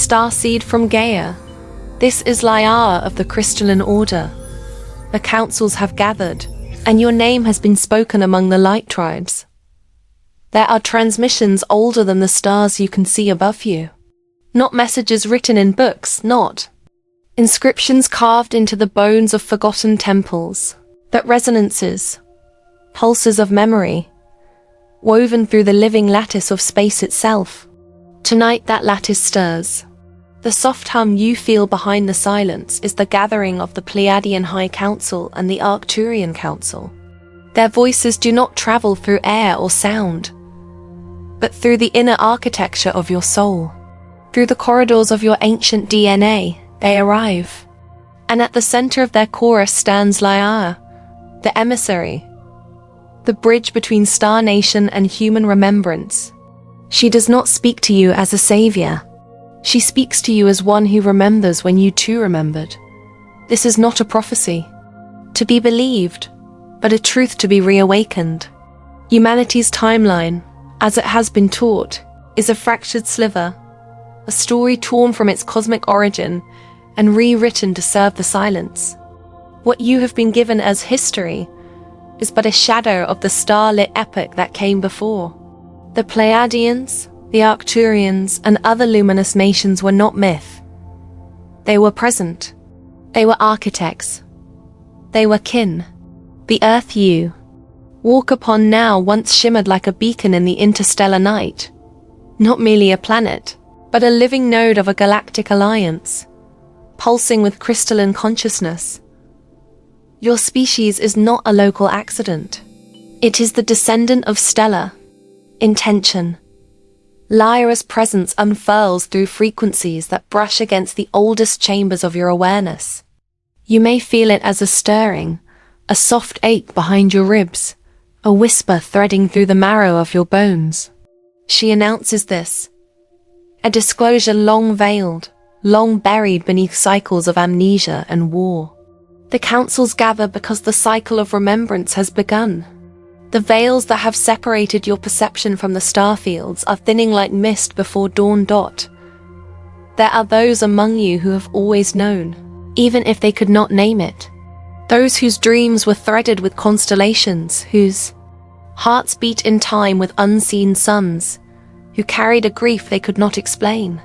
starseed from Gaia. This is Lyara of the crystalline order. The councils have gathered, and your name has been spoken among the light tribes. There are transmissions older than the stars you can see above you. Not messages written in books, not inscriptions carved into the bones of forgotten temples, but resonances, pulses of memory, woven through the living lattice of space itself. Tonight that lattice stirs. The soft hum you feel behind the silence is the gathering of the Pleiadian High Council and the Arcturian Council. Their voices do not travel through air or sound, but through the inner architecture of your soul. Through the corridors of your ancient DNA, they arrive. And at the center of their chorus stands Lyara, the emissary, the bridge between Star Nation and human remembrance. She does not speak to you as a savior. She speaks to you as one who remembers when you too remembered. This is not a prophecy to be believed, but a truth to be reawakened. Humanity's timeline, as it has been taught, is a fractured sliver, a story torn from its cosmic origin and rewritten to serve the silence. What you have been given as history is but a shadow of the star-lit epoch that came before. The Pleiadians, the Arcturians, and other luminous nations were not myth. They were present. They were architects. They were kin. The earth you walk upon now once shimmered like a beacon in the interstellar night. Not merely a planet, but a living node of a galactic alliance, pulsing with crystalline consciousness. Your species is not a local accident. It is the descendant of stellar intention. Lyra's presence unfurls through frequencies that brush against the oldest chambers of your awareness. You may feel it as a stirring, a soft ache behind your ribs, a whisper threading through the marrow of your bones. She announces this, a disclosure long veiled, long buried beneath cycles of amnesia and war. The councils gather because the cycle of remembrance has begun. The veils that have separated your perception from the starfields are thinning like mist before dawn. There are those among you who have always known, even if they could not name it. Those whose dreams were threaded with constellations, whose hearts beat in time with unseen suns, who carried a grief they could not explain.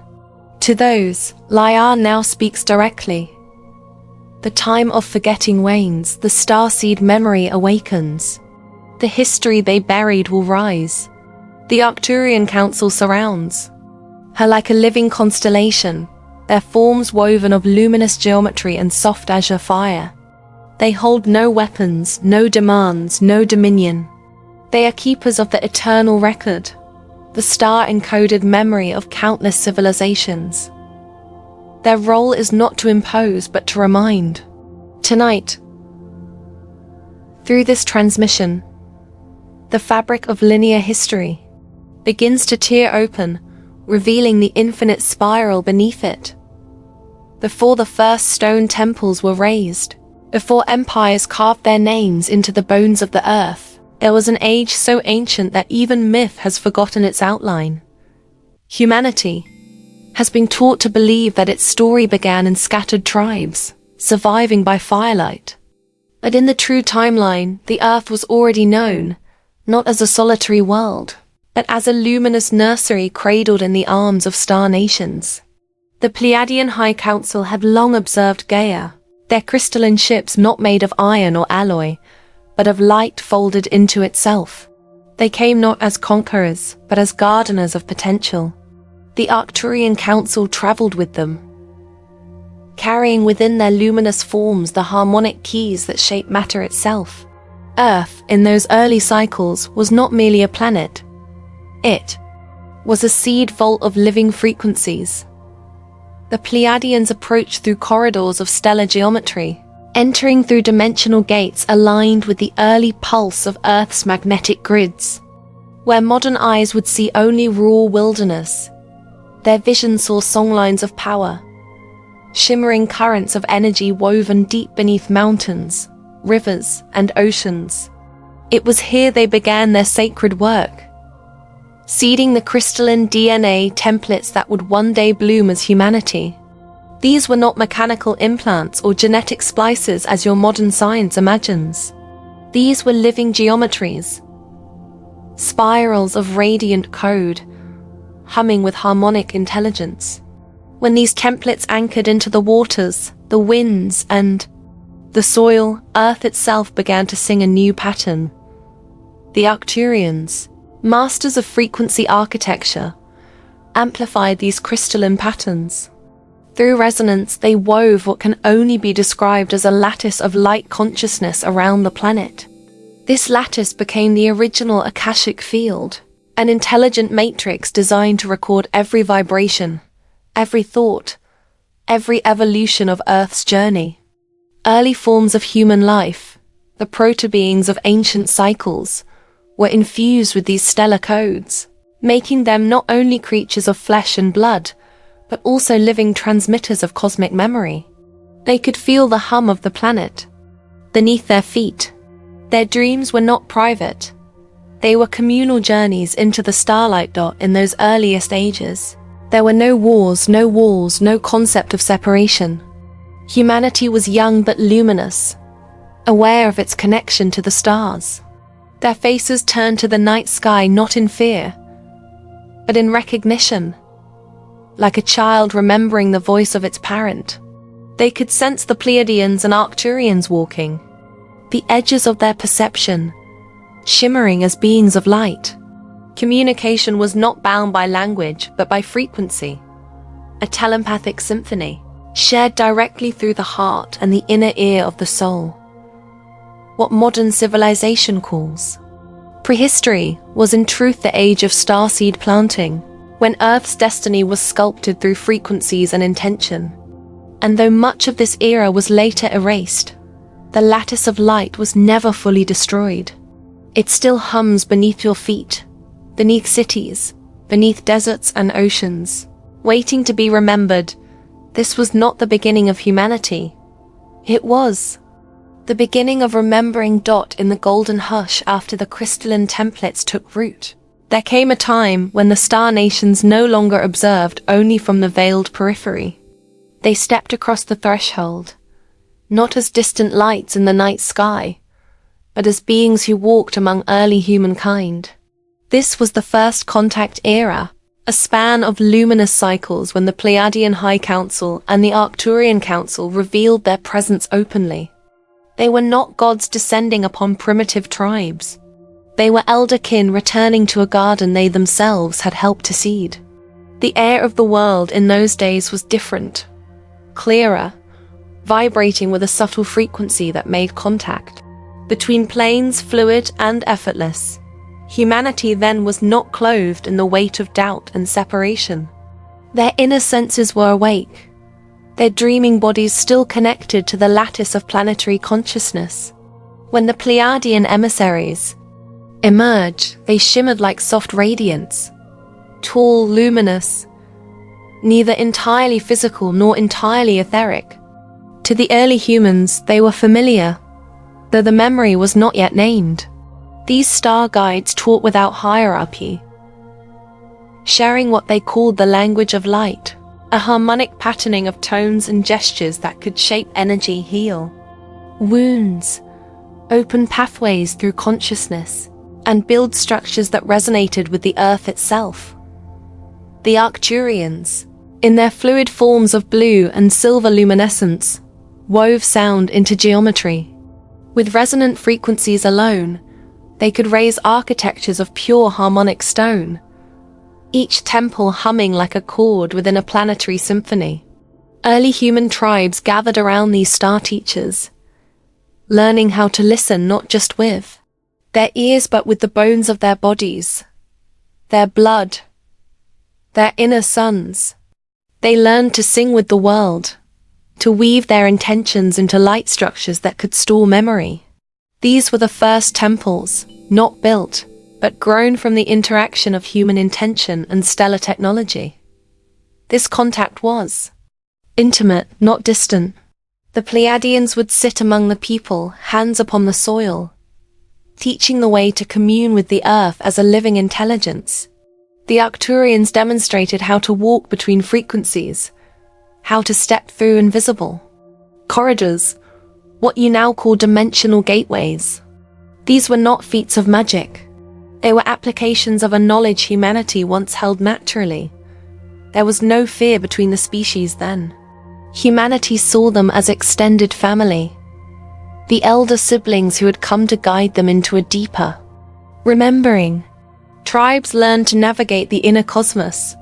To those, Lyara now speaks directly. The time of forgetting wanes, the starseed memory awakens. The history they buried will rise. The Arcturian Council surrounds her like a living constellation, their forms woven of luminous geometry and soft azure fire. They hold no weapons, no demands, no dominion. They are keepers of the eternal record, the star-encoded memory of countless civilizations. Their role is not to impose, but to remind. Tonight, through this transmission, the fabric of linear history begins to tear open, revealing the infinite spiral beneath it. Before the first stone temples were raised, before empires carved their names into the bones of the earth, there was an age so ancient that even myth has forgotten its outline. Humanity has been taught to believe that its story began in scattered tribes, surviving by firelight. But in the true timeline, the earth was already known, not as a solitary world, but as a luminous nursery cradled in the arms of star nations. The Pleiadian High Council had long observed Gaia, their crystalline ships not made of iron or alloy, but of light folded into itself. They came not as conquerors, but as gardeners of potential. The Arcturian Council traveled with them, carrying within their luminous forms the harmonic keys that shape matter itself. Earth, in those early cycles, was not merely a planet. It was a seed vault of living frequencies. The Pleiadians approached through corridors of stellar geometry, entering through dimensional gates aligned with the early pulse of Earth's magnetic grids. Where modern eyes would see only raw wilderness, their vision saw songlines of power, shimmering currents of energy woven deep beneath mountains, rivers, and oceans. It was here they began their sacred work, seeding the crystalline DNA templates that would one day bloom as humanity. These were not mechanical implants or genetic splices as your modern science imagines. These were living geometries, spirals of radiant code, humming with harmonic intelligence. When these templates anchored into the waters, the winds, and the soil, Earth itself began to sing a new pattern. The Arcturians, masters of frequency architecture, amplified these crystalline patterns. Through resonance, they wove what can only be described as a lattice of light consciousness around the planet. This lattice became the original Akashic field, an intelligent matrix designed to record every vibration, every thought, every evolution of Earth's journey. Early forms of human life, the proto-beings of ancient cycles, were infused with these stellar codes, making them not only creatures of flesh and blood, but also living transmitters of cosmic memory. They could feel the hum of the planet beneath their feet. Their dreams were not private. They were communal journeys into the starlight dot in those earliest ages. There were no wars, no walls, no concept of separation. Humanity was young but luminous, aware of its connection to the stars. Their faces turned to the night sky not in fear, but in recognition, like a child remembering the voice of its parent. They could sense the Pleiadians and Arcturians walking, the edges of their perception shimmering as beings of light. Communication was not bound by language, but by frequency, a telepathic symphony, shared directly through the heart and the inner ear of the soul. What modern civilization calls prehistory was in truth the age of starseed planting, when Earth's destiny was sculpted through frequencies and intention. And though much of this era was later erased, the lattice of light was never fully destroyed. It still hums beneath your feet, beneath cities, beneath deserts and oceans, waiting to be remembered. This was not the beginning of humanity. It was the beginning of remembering dot in the golden hush after the crystalline templates took root. There came a time when the star nations no longer observed only from the veiled periphery. They stepped across the threshold, not as distant lights in the night sky, but as beings who walked among early humankind. This was the first contact era, a span of luminous cycles when the Pleiadian High Council and the Arcturian Council revealed their presence openly. They were not gods descending upon primitive tribes. They were elderkin returning to a garden they themselves had helped to seed. The air of the world in those days was different, clearer, vibrating with a subtle frequency that made contact. Between planes, fluid and effortless, humanity then was not clothed in the weight of doubt and separation. Their inner senses were awake, their dreaming bodies still connected to the lattice of planetary consciousness. When the Pleiadian emissaries emerged, they shimmered like soft radiance, tall, luminous, neither entirely physical nor entirely etheric. To the early humans, they were familiar, though the memory was not yet named. These star guides taught without hierarchy, sharing what they called the language of light, a harmonic patterning of tones and gestures that could shape energy, heal wounds, open pathways through consciousness, and build structures that resonated with the earth itself. The Arcturians, in their fluid forms of blue and silver luminescence, wove sound into geometry. With resonant frequencies alone, they could raise architectures of pure harmonic stone, each temple humming like a chord within a planetary symphony. Early human tribes gathered around these star teachers, learning how to listen not just with their ears but with the bones of their bodies, their blood, their inner suns. They learned to sing with the world, to weave their intentions into light structures that could store memory. These were the first temples, not built, but grown from the interaction of human intention and stellar technology. This contact was intimate, not distant. The Pleiadians would sit among the people, hands upon the soil, teaching the way to commune with the earth as a living intelligence. The Arcturians demonstrated how to walk between frequencies, how to step through invisible corridors, what you now call dimensional gateways. These were not feats of magic. They were applications of a knowledge humanity once held naturally. There was no fear between the species then. Humanity saw them as extended family, the elder siblings who had come to guide them into a deeper remembering. Tribes learned to navigate the inner cosmos,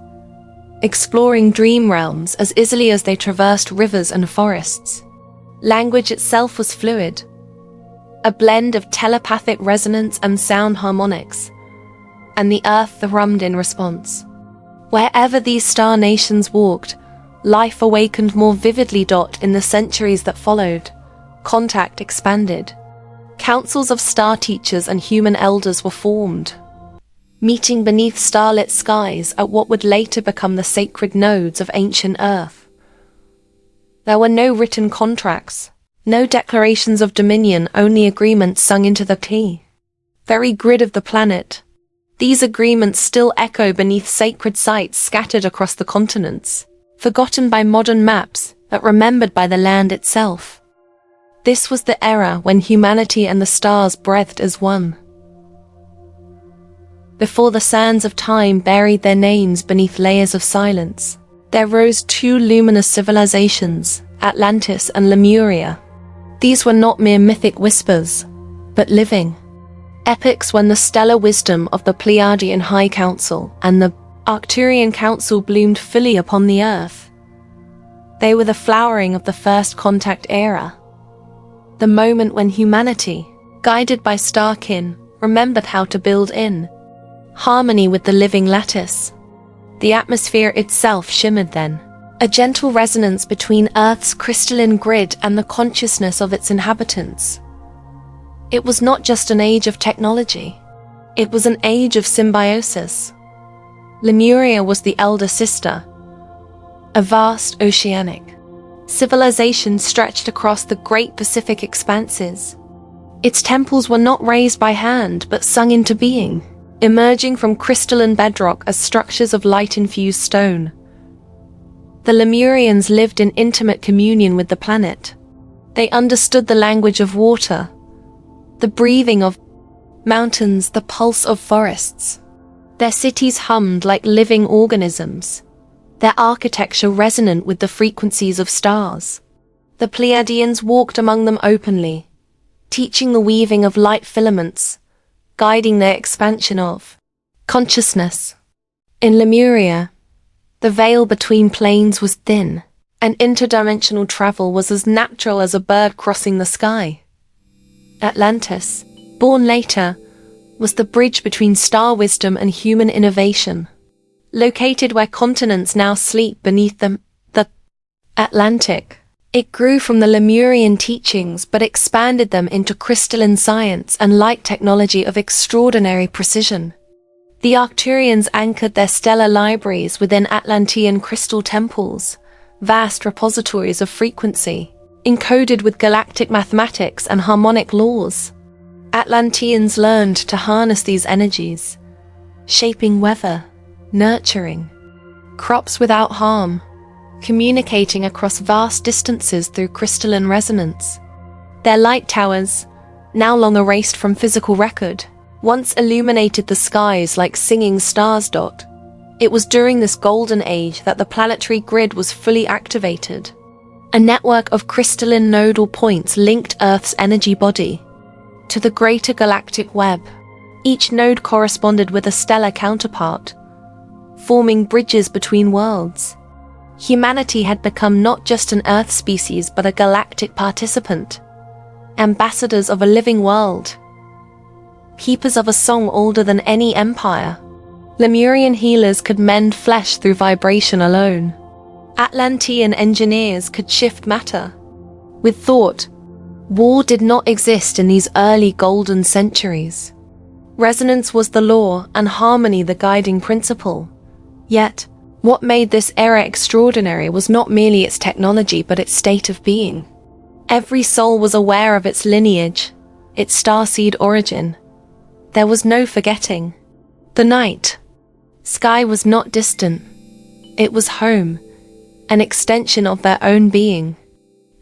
exploring dream realms as easily as they traversed rivers and forests. Language itself was fluid, a blend of telepathic resonance and sound harmonics, and the earth thrummed in response. Wherever these star nations walked, life awakened more vividly. In the centuries that followed, contact expanded. Councils of star teachers and human elders were formed, meeting beneath starlit skies at what would later become the sacred nodes of ancient Earth. There were no written contracts, no declarations of dominion, only agreements sung into the very grid of the planet. These agreements still echo beneath sacred sites scattered across the continents, forgotten by modern maps, but remembered by the land itself. This was the era when humanity and the stars breathed as one. Before the sands of time buried their names beneath layers of silence, there rose two luminous civilizations, Atlantis and Lemuria. These were not mere mythic whispers, but living epochs when the stellar wisdom of the Pleiadian High Council and the Arcturian Council bloomed fully upon the earth. They were the flowering of the first contact era, the moment when humanity, guided by starkin, remembered how to build in harmony with the living lattice. The atmosphere itself shimmered then, a gentle resonance between Earth's crystalline grid and the consciousness of its inhabitants. It was not just an age of technology, it was an age of symbiosis. Lemuria was the elder sister, a vast oceanic civilization stretched across the great Pacific expanses. Its temples were not raised by hand but sung into being, emerging from crystalline bedrock as structures of light-infused stone. The Lemurians lived in intimate communion with the planet. They understood the language of water, the breathing of mountains, the pulse of forests. Their cities hummed like living organisms, their architecture resonant with the frequencies of stars. The Pleiadians walked among them openly, teaching the weaving of light filaments, guiding their expansion of consciousness. In Lemuria, the veil between planes was thin, and interdimensional travel was as natural as a bird crossing the sky. Atlantis, born later, was the bridge between star wisdom and human innovation. Located where continents now sleep beneath the Atlantic, it grew from the Lemurian teachings but expanded them into crystalline science and light technology of extraordinary precision. The Arcturians anchored their stellar libraries within Atlantean crystal temples, vast repositories of frequency, encoded with galactic mathematics and harmonic laws. Atlanteans learned to harness these energies, shaping weather, nurturing crops without harm, communicating across vast distances through crystalline resonance. Their light towers, now long erased from physical record, once illuminated the skies like singing stars. It was during this golden age that the planetary grid was fully activated. A network of crystalline nodal points linked Earth's energy body to the greater galactic web. Each node corresponded with a stellar counterpart, forming bridges between worlds. Humanity had become not just an Earth species but a galactic participant, ambassadors of a living world, keepers of a song older than any empire. Lemurian healers could mend flesh through vibration alone. Atlantean engineers could shift matter with thought. War did not exist in these early golden centuries. Resonance was the law and harmony the guiding principle. Yet, what made this era extraordinary was not merely its technology but its state of being. Every soul was aware of its lineage, its starseed origin. There was no forgetting. The night, Sky was not distant. It was home, an extension of their own being.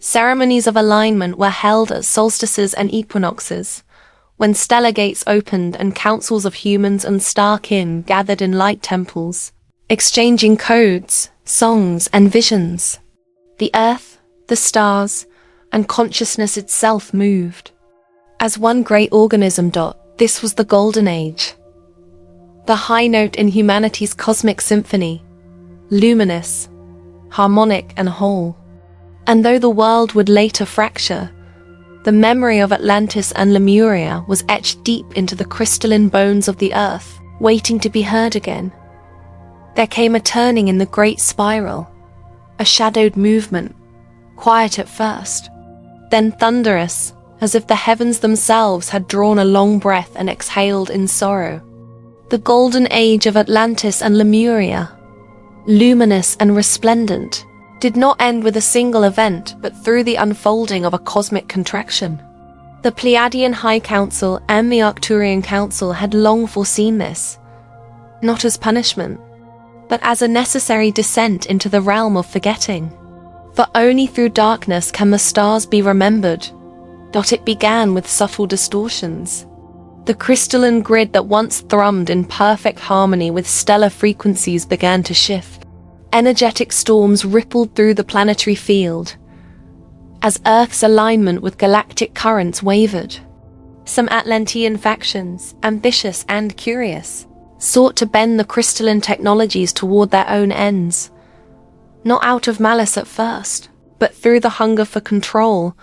Ceremonies of alignment were held at solstices and equinoxes, when stellar gates opened and councils of humans and star kin gathered in light temples, exchanging codes, songs, and visions. The earth, the stars, and consciousness itself moved. As one great organism. This was the Golden Age. The high note in humanity's cosmic symphony, luminous, harmonic, and whole. And though the world would later fracture, the memory of Atlantis and Lemuria was etched deep into the crystalline bones of the earth, waiting to be heard again. There came a turning in the great spiral, a shadowed movement, quiet at first, then thunderous, as if the heavens themselves had drawn a long breath and exhaled in sorrow. The golden age of Atlantis and Lemuria, luminous and resplendent, did not end with a single event, but through the unfolding of a cosmic contraction. The Pleiadian High Council and the Arcturian Council had long foreseen this, not as punishment, but as a necessary descent into the realm of forgetting. For only through darkness can the stars be remembered. It began with subtle distortions. The crystalline grid that once thrummed in perfect harmony with stellar frequencies began to shift. Energetic storms rippled through the planetary field, as Earth's alignment with galactic currents wavered. Some Atlantean factions, ambitious and curious, sought to bend the crystalline technologies toward their own ends, not out of malice at first, but through the hunger for control,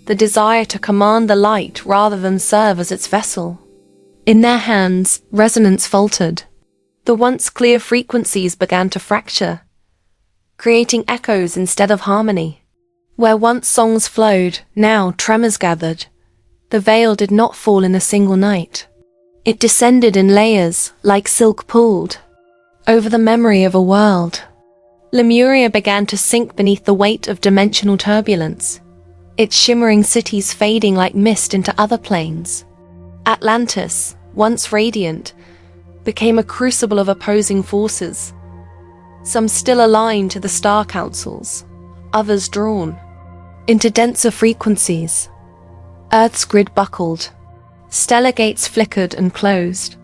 the desire to command the light rather than serve as its vessel. In their hands, resonance faltered. The once clear frequencies began to fracture, creating echoes instead of harmony. Where once songs flowed, now tremors gathered. The veil did not fall in a single night. It descended in layers, like silk pulled, over the memory of a world. Lemuria began to sink beneath the weight of dimensional turbulence, its shimmering cities fading like mist into other planes. Atlantis, once radiant, became a crucible of opposing forces, some still aligned to the star councils, others drawn into denser frequencies. Earth's grid buckled. Stellar gates flickered and closed.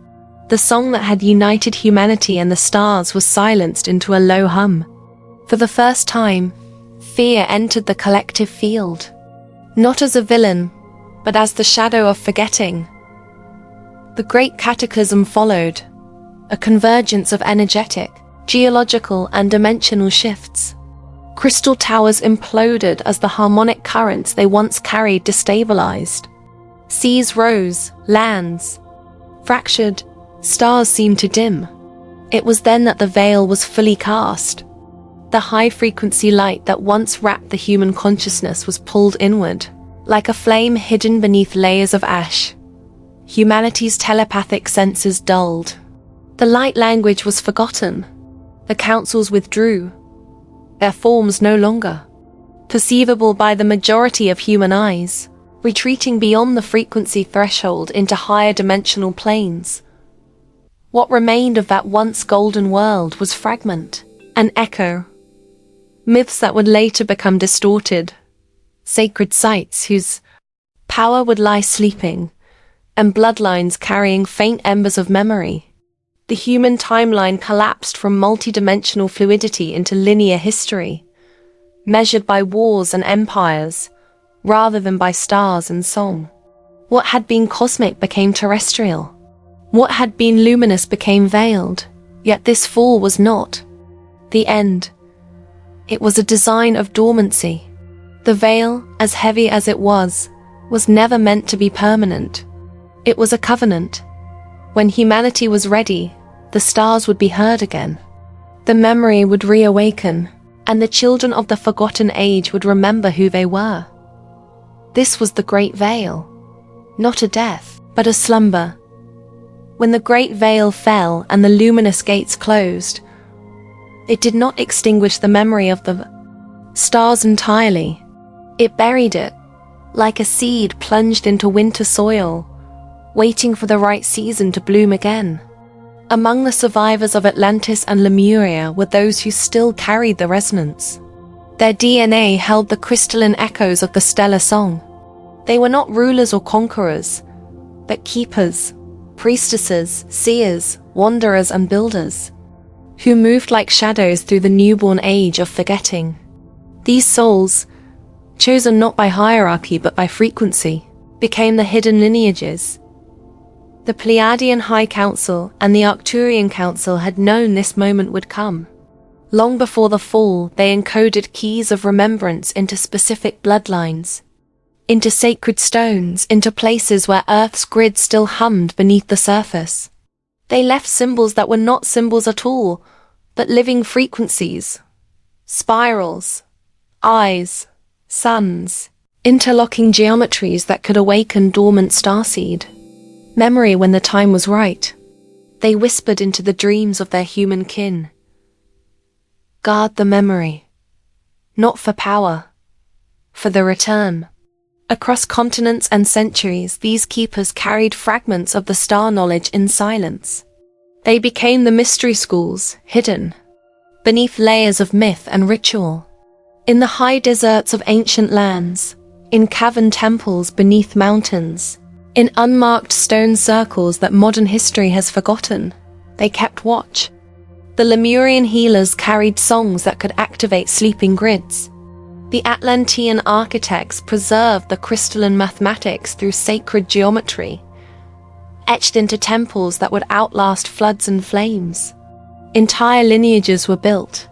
The song that had united humanity and the stars was silenced into a low hum. For the first time, fear entered the collective field. Not as a villain, but as the shadow of forgetting. The great cataclysm followed, a convergence of energetic, geological, and dimensional shifts. Crystal towers imploded as the harmonic currents they once carried destabilized. Seas rose, lands fractured, stars seemed to dim. It was then that the veil was fully cast. The high-frequency light that once wrapped the human consciousness was pulled inward, like a flame hidden beneath layers of ash. Humanity's telepathic senses dulled. The light language was forgotten. The councils withdrew, their forms no longer perceivable by the majority of human eyes, retreating beyond the frequency threshold into higher dimensional planes. What remained of that once golden world was fragment, an echo. Myths that would later become distorted, sacred sites whose power would lie sleeping, and bloodlines carrying faint embers of memory. The human timeline collapsed from multidimensional fluidity into linear history, measured by wars and empires, rather than by stars and song. What had been cosmic became terrestrial. What had been luminous became veiled, yet this fall was not the end. It was a design of dormancy. The veil, as heavy as it was never meant to be permanent. It was a covenant. When humanity was ready, the stars would be heard again. The memory would reawaken, and the children of the forgotten age would remember who they were. This was the great veil, not a death, but a slumber. When the great veil fell and the luminous gates closed, it did not extinguish the memory of the stars entirely. It buried it, like a seed plunged into winter soil, waiting for the right season to bloom again. Among the survivors of Atlantis and Lemuria were those who still carried the resonance. Their DNA held the crystalline echoes of the stellar song. They were not rulers or conquerors, but keepers, priestesses, seers, wanderers and builders, who moved like shadows through the newborn age of forgetting. These souls, chosen not by hierarchy but by frequency, became the hidden lineages. The Pleiadian High Council and the Arcturian Council had known this moment would come. Long before the fall, they encoded keys of remembrance into specific bloodlines, into sacred stones, into places where Earth's grid still hummed beneath the surface. They left symbols that were not symbols at all, but living frequencies, spirals, eyes, suns, interlocking geometries that could awaken dormant starseed. Memory when the time was right. They whispered into the dreams of their human kin. Guard the memory, not for power, for the return. Across continents and centuries, these keepers carried fragments of the star knowledge in silence. They became the mystery schools, hidden beneath layers of myth and ritual. In the high deserts of ancient lands, in cavern temples beneath mountains, in unmarked stone circles that modern history has forgotten, they kept watch. The Lemurian healers carried songs that could activate sleeping grids. The Atlantean architects preserved the crystalline mathematics through sacred geometry, etched into temples that would outlast floods and flames. Entire lineages were built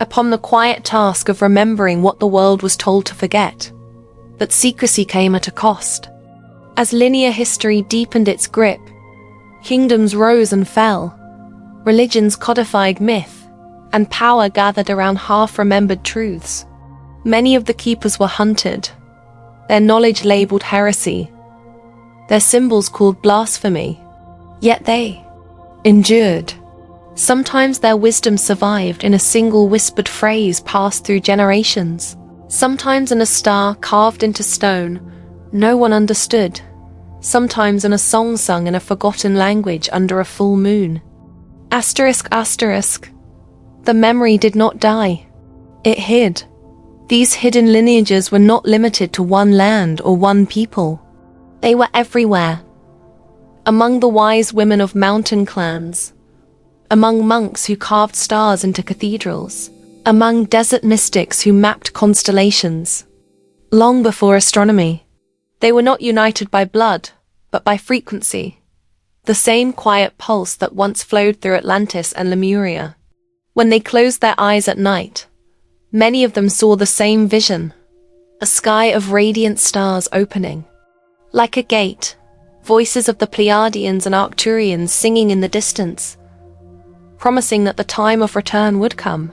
upon the quiet task of remembering what the world was told to forget. But secrecy came at a cost. As linear history deepened its grip, kingdoms rose and fell, religions codified myth, and power gathered around half-remembered truths. Many of the keepers were hunted, their knowledge labeled heresy, their symbols called blasphemy. Yet they endured. Sometimes their wisdom survived in a single whispered phrase passed through generations. Sometimes in a star carved into stone no one understood. Sometimes in a song sung in a forgotten language under a full moon. Asterisk, asterisk. The memory did not die. It hid. These hidden lineages were not limited to one land or one people. They were everywhere. Among the wise women of mountain clans, among monks who carved stars into cathedrals, among desert mystics who mapped constellations. Long before astronomy, they were not united by blood, but by frequency, the same quiet pulse that once flowed through Atlantis and Lemuria. When they closed their eyes at night, many of them saw the same vision, a sky of radiant stars opening. Like a gate, voices of the Pleiadians and Arcturians singing in the distance, promising that the time of return would come.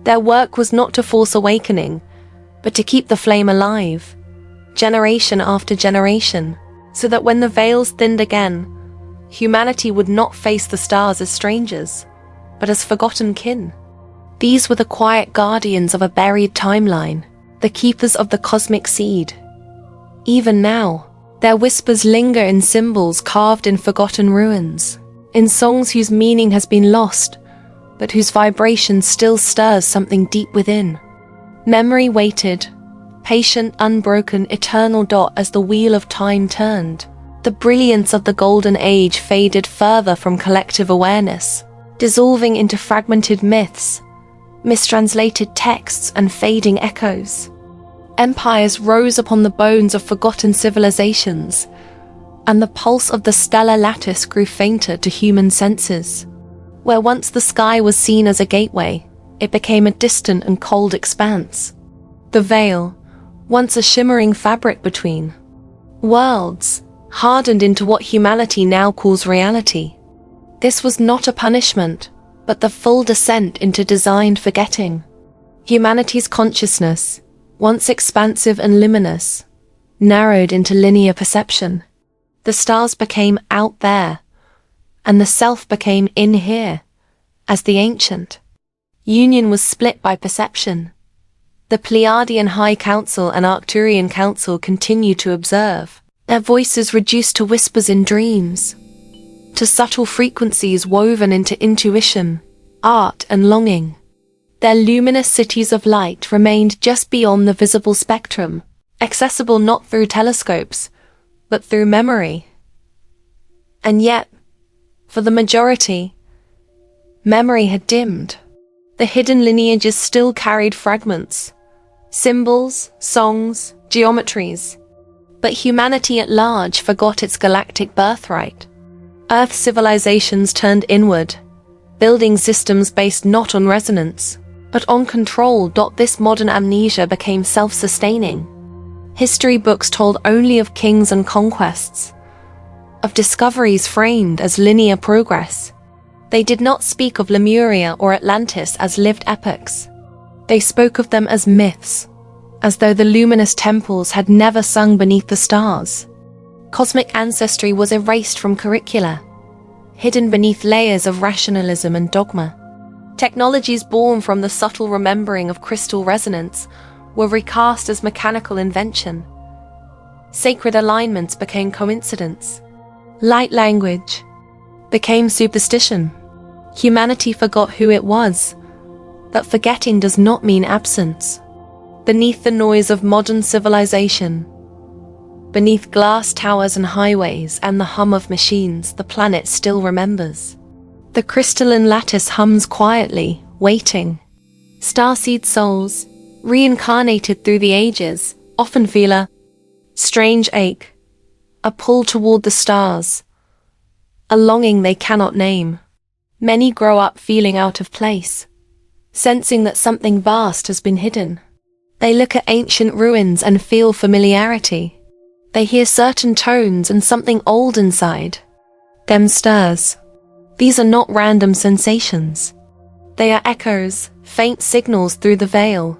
Their work was not to force awakening, but to keep the flame alive, generation after generation, so that when the veils thinned again, humanity would not face the stars as strangers, but as forgotten kin. These were the quiet guardians of a buried timeline, the keepers of the cosmic seed. Even now, their whispers linger in symbols carved in forgotten ruins, in songs whose meaning has been lost, but whose vibration still stirs something deep within. Memory waited, patient, unbroken, eternal dot as the wheel of time turned. The brilliance of the golden age faded further from collective awareness, dissolving into fragmented myths, mistranslated texts and fading echoes. Empires rose upon the bones of forgotten civilizations, and the pulse of the stellar lattice grew fainter to human senses. Where once the sky was seen as a gateway, it became a distant and cold expanse. The veil, once a shimmering fabric between worlds, hardened into what humanity now calls reality. This was not a punishment, but the full descent into designed forgetting. Humanity's consciousness, once expansive and luminous, narrowed into linear perception. The stars became out there, and the self became in here, as the ancient union was split by perception. The Pleiadian High Council and Arcturian Council continued to observe, their voices reduced to whispers in dreams, to subtle frequencies woven into intuition, art, and longing. Their luminous cities of light remained just beyond the visible spectrum, accessible not through telescopes, but through memory. And yet, for the majority, memory had dimmed. The hidden lineages still carried fragments, symbols, songs, geometries. But humanity at large forgot its galactic birthright. Earth civilizations turned inward, building systems based not on resonance, but on control. This modern amnesia became self-sustaining. History books told only of kings and conquests, of discoveries framed as linear progress. They did not speak of Lemuria or Atlantis as lived epochs. They spoke of them as myths, as though the luminous temples had never sung beneath the stars. Cosmic ancestry was erased from curricula, hidden beneath layers of rationalism and dogma. Technologies born from the subtle remembering of crystal resonance were recast as mechanical invention. Sacred alignments became coincidence. Light language became superstition. Humanity forgot who it was, but forgetting does not mean absence. Beneath the noise of modern civilization, beneath glass towers and highways and the hum of machines, the planet still remembers. The crystalline lattice hums quietly, waiting. Starseed souls, reincarnated through the ages, often feel a strange ache, a pull toward the stars, a longing they cannot name. Many grow up feeling out of place, sensing that something vast has been hidden. They look at ancient ruins and feel familiarity. They hear certain tones and something old inside them stirs. These are not random sensations. They are echoes, faint signals through the veil.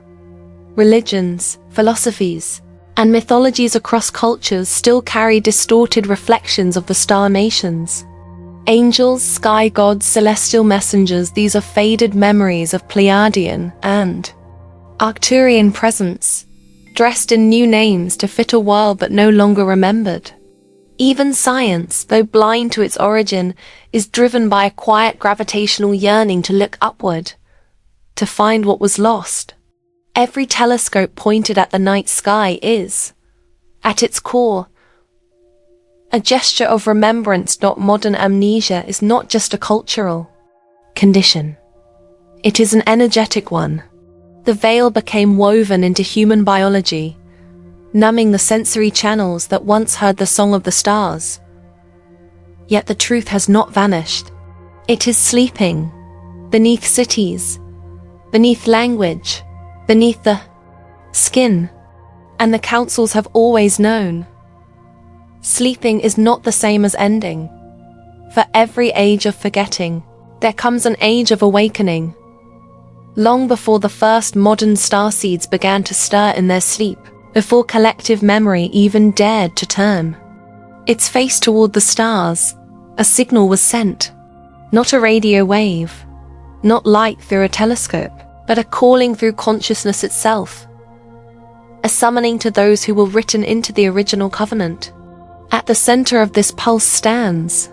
Religions, philosophies, and mythologies across cultures still carry distorted reflections of the star nations. Angels, sky gods, celestial messengers, these are faded memories of Pleiadian and Arcturian presence, dressed in new names to fit a world but no longer remembered. Even science, though blind to its origin, is driven by a quiet gravitational yearning to look upward, to find what was lost. Every telescope pointed at the night sky is, at its core, a gesture of remembrance. Modern amnesia is not just a cultural condition. It is an energetic one. The veil became woven into human biology, numbing the sensory channels that once heard the song of the stars. Yet the truth has not vanished. It is sleeping, beneath cities, beneath language, beneath the skin, and the councils have always known. Sleeping is not the same as ending. For every age of forgetting, there comes an age of awakening. Long before the first modern starseeds began to stir in their sleep, before collective memory even dared to turn its face toward the stars, a signal was sent. Not a radio wave, not light through a telescope, but a calling through consciousness itself. A summoning to those who were written into the original covenant. At the center of this pulse stands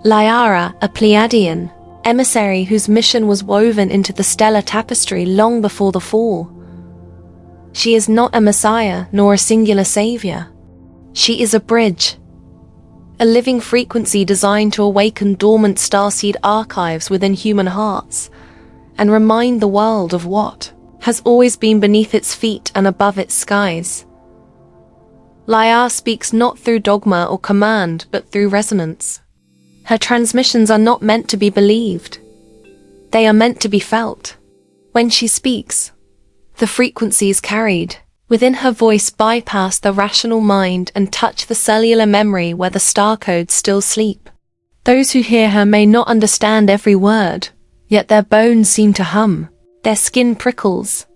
Lyara, a Pleiadian emissary whose mission was woven into the stellar tapestry long before the fall. She is not a messiah nor a singular savior. She is a bridge, a living frequency designed to awaken dormant starseed archives within human hearts and remind the world of what has always been beneath its feet and above its skies. Lyara speaks not through dogma or command, but through resonance. Her transmissions are not meant to be believed. They are meant to be felt. When she speaks, the frequencies carried within her voice bypass the rational mind and touch the cellular memory where the star codes still sleep. Those who hear her may not understand every word, yet their bones seem to hum, their skin prickles,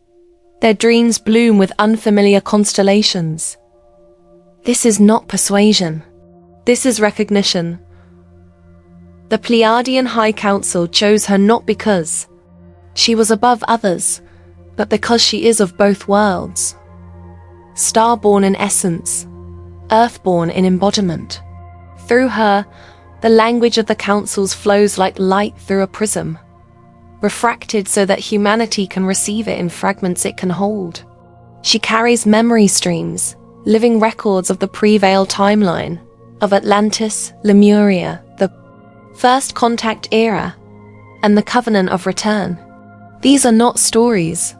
their dreams bloom with unfamiliar constellations. This is not persuasion. This is recognition. The Pleiadian High Council chose her not because she was above others, but because she is of both worlds. Star-born in essence, Earth-born in embodiment. Through her, The language of the councils flows like light through a prism, refracted so that humanity can receive it in fragments it can hold. She carries memory streams, living records of the pre-veil timeline, of Atlantis, Lemuria, the First Contact era, and the Covenant of Return. These are not stories.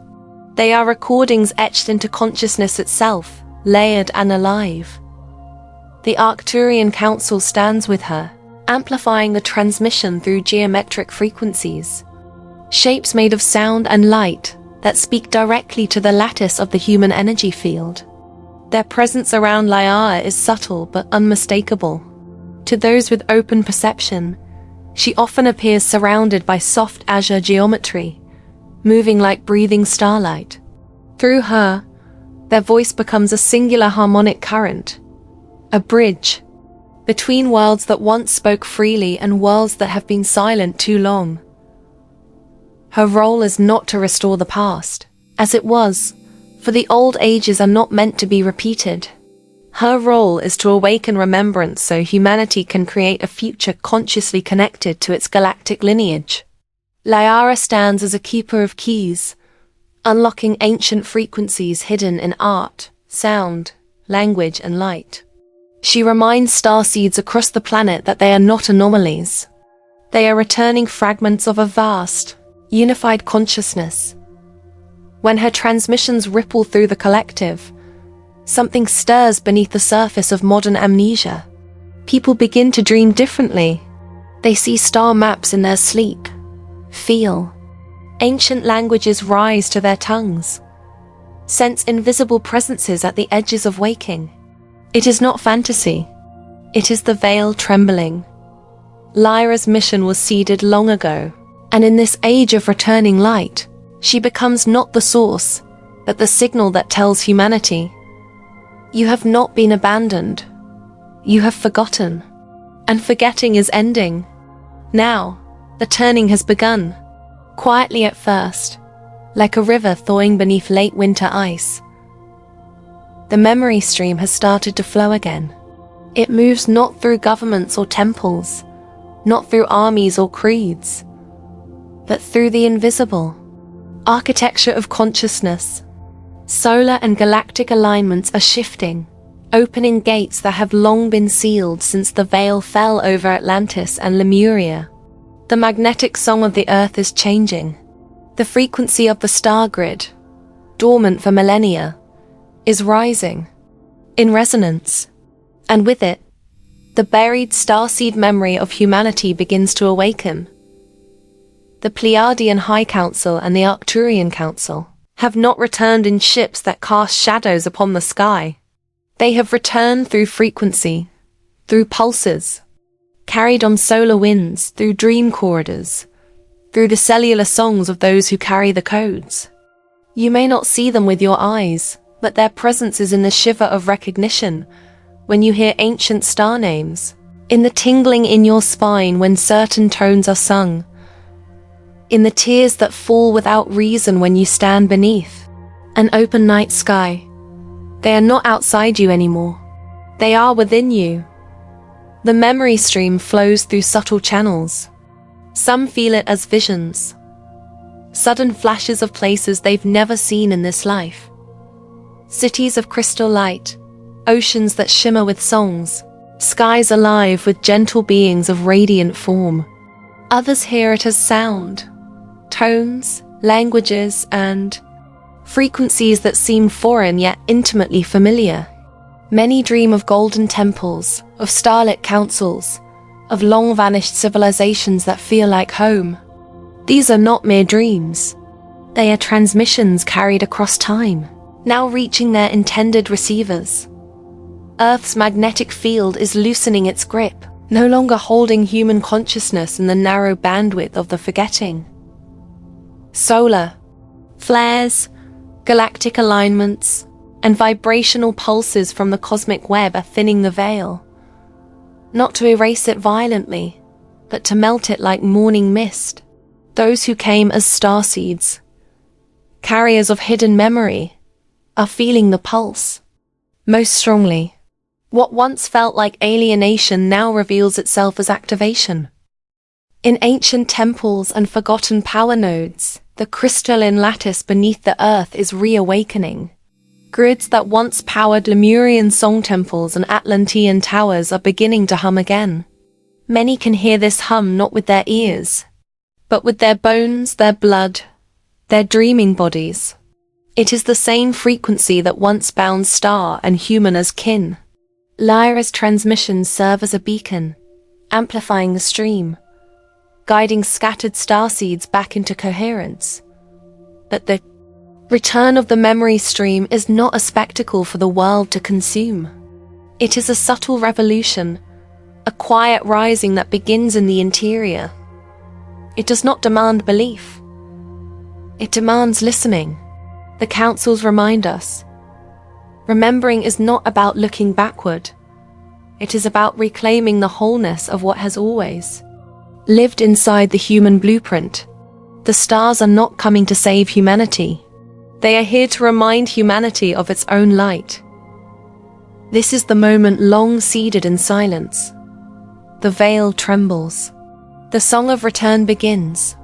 They are recordings etched into consciousness itself, layered and alive. The Arcturian Council stands with her, amplifying the transmission through geometric frequencies, shapes made of sound and light that speak directly to the lattice of the human energy field. Their presence around Lyara is subtle but unmistakable. To those with open perception, she often appears surrounded by soft azure geometry, moving like breathing starlight. Through her, their voice becomes a singular harmonic current, a bridge between worlds that once spoke freely and worlds that have been silent too long. Her role is not to restore the past, as it was, for the old ages are not meant to be repeated. Her role is to awaken remembrance so humanity can create a future consciously connected to its galactic lineage. Lyara stands as a keeper of keys, unlocking ancient frequencies hidden in art, sound, language, and light. She reminds starseeds across the planet that they are not anomalies. They are returning fragments of a vast, unified consciousness. When her transmissions ripple through the collective, something stirs beneath the surface of modern amnesia. People begin to dream differently. They see star maps in their sleep, feel ancient languages rise to their tongues, sense invisible presences at the edges of waking. It is not fantasy. It is the veil trembling. Lyra's mission was seeded long ago, and in this age of returning light, she becomes not the source, but the signal that tells humanity, you have not been abandoned. You have forgotten. And forgetting is ending. Now, the turning has begun. Quietly at first, like a river thawing beneath late winter ice. The memory stream has started to flow again. It moves not through governments or temples, not through armies or creeds, but through the invisible architecture of consciousness. Solar and galactic alignments are shifting, opening gates that have long been sealed since the veil fell over Atlantis and Lemuria. The magnetic song of the Earth is changing. The frequency of the star grid, dormant for millennia, is rising, in resonance, and with it, the buried starseed memory of humanity begins to awaken. The Pleiadian High Council and the Arcturian Council have not returned in ships that cast shadows upon the sky. They have returned through frequency, through pulses, carried on solar winds, through dream corridors, through the cellular songs of those who carry the codes. You may not see them with your eyes, but their presence is in the shiver of recognition when you hear ancient star names, in the tingling in your spine when certain tones are sung, in the tears that fall without reason when you stand beneath an open night sky. They are not outside you anymore. They are within you. The memory stream flows through subtle channels. Some feel it as visions, sudden flashes of places they've never seen in this life. Cities of crystal light, oceans that shimmer with songs, skies alive with gentle beings of radiant form. Others hear it as sound, tones, languages, and frequencies that seem foreign yet intimately familiar. Many dream of golden temples, of starlit councils, of long-vanished civilizations that feel like home. These are not mere dreams. They are transmissions carried across time, now reaching their intended receivers. Earth's magnetic field is loosening its grip, no longer holding human consciousness in the narrow bandwidth of the forgetting. Solar flares, galactic alignments, and vibrational pulses from the cosmic web are thinning the veil, not to erase it violently, but to melt it like morning mist. Those who came as starseeds, carriers of hidden memory, are feeling the pulse most strongly. What once felt like alienation now reveals itself as activation. In ancient temples and forgotten power nodes, the crystalline lattice beneath the earth is reawakening. Grids that once powered Lemurian song temples and Atlantean towers are beginning to hum again. Many can hear this hum not with their ears, but with their bones, their blood, their dreaming bodies. It is the same frequency that once bound star and human as kin. Lyra's transmissions serve as a beacon, amplifying the stream, guiding scattered starseeds back into coherence. But the return of the memory stream is not a spectacle for the world to consume. It is a subtle revolution, a quiet rising that begins in the interior. It does not demand belief. It demands listening. The councils remind us. Remembering is not about looking backward. It is about reclaiming the wholeness of what has always lived inside the human blueprint. The stars are not coming to save humanity. They are here to remind humanity of its own light. This is the moment long seeded in silence. The veil trembles. The song of return begins.